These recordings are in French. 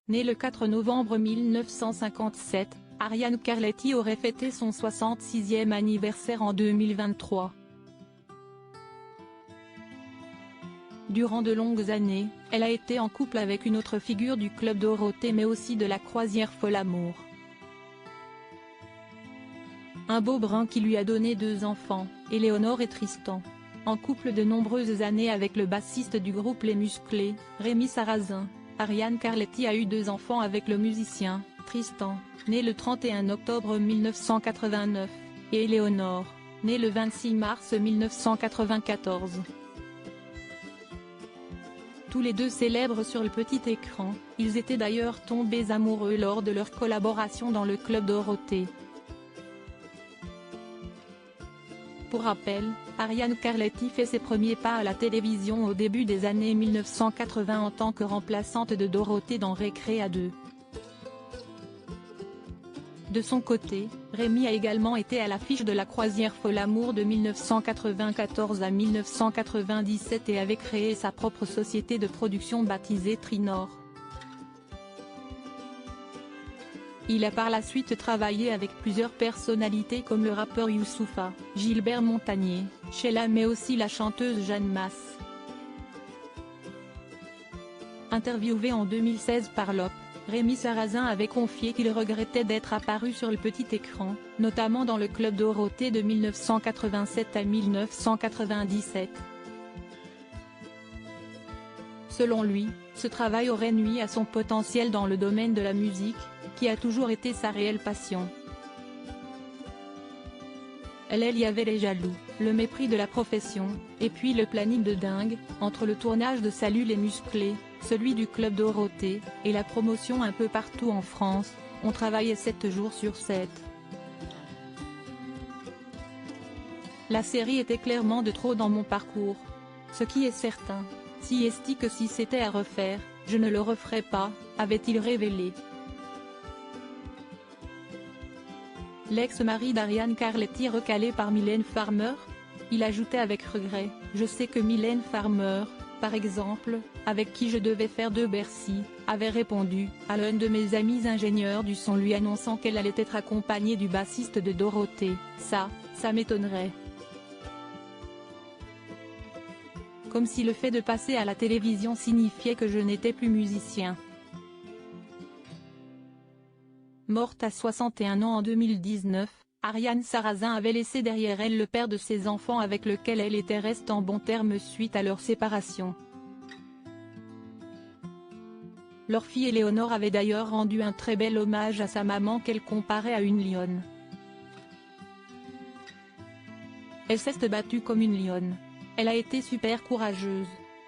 Née le 4 novembre 1957, Ariane Carletti aurait fêté son 66e anniversaire en 2023. Durant de longues années, elle a été en couple avec une autre figure du Club Dorothée mais aussi de la croisière Folamour. Un beau brun qui lui a donné 2 enfants, Éléonore et Tristan. En couple de nombreuses années avec le bassiste du groupe Les Musclés, Rémi Sarrazin, Ariane Carletti a eu 2 enfants avec le musicien, Tristan, né le 31 octobre 1989, et Éléonore, née le 26 mars 1994. Tous les deux célèbres sur le petit écran, ils étaient d'ailleurs tombés amoureux lors de leur collaboration dans le Club Dorothée. Pour rappel, Ariane Carletti fait ses premiers pas à la télévision au début des années 1980 en tant que remplaçante de Dorothée dans Récré à 2. De son côté, Rémi a également été à l'affiche de la croisière Folamour de 1994 à 1997 et avait créé sa propre société de production baptisée Trinor. Il a par la suite travaillé avec plusieurs personnalités comme le rappeur Youssoupha, Gilbert Montagné, Sheila mais aussi la chanteuse Jeanne Masse. Interviewé en 2016 par l'Op, Rémi Sarrazin avait confié qu'il regrettait d'être apparu sur le petit écran, notamment dans le Club Dorothée de 1987 à 1997. Selon lui, ce travail aurait nui à son potentiel dans le domaine de la musique, qui a toujours été sa réelle passion. Elle y avait les jaloux, le mépris de la profession, et puis le planning de dingue, entre le tournage de Salut les Musclés, celui du Club Dorothée, et la promotion un peu partout en France, on travaillait 7 jours sur 7. La série était clairement de trop dans mon parcours. Ce qui est certain, si est-il que si c'était à refaire, je ne le referais pas, avait-il révélé. L'ex-mari d'Ariane Carletti recalé par Mylène Farmer. Il ajoutait avec regret, je sais que Mylène Farmer, par exemple, avec qui je devais faire de Bercy, avait répondu à l'un de mes amis ingénieurs du son lui annonçant qu'elle allait être accompagnée du bassiste de Dorothée, ça m'étonnerait. Comme si le fait de passer à la télévision signifiait que je n'étais plus musicien. Morte à 61 ans en 2019, Ariane Sarrazin avait laissé derrière elle le père de ses enfants avec lequel elle était restée en bons termes suite à leur séparation. Leur fille Éléonore avait d'ailleurs rendu un très bel hommage à sa maman qu'elle comparait à une lionne. Elle s'est battue comme une lionne. Elle a été super courageuse.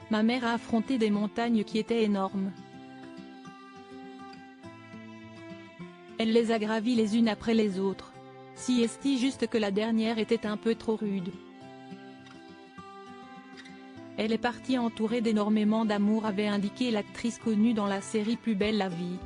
Ma mère a affronté des montagnes qui étaient énormes. Elle les a gravies les unes après les autres. Si est-il juste que la dernière était un peu trop rude. Elle est partie entourée d'énormément d'amour avait indiqué l'actrice connue dans la série Plus belle la vie.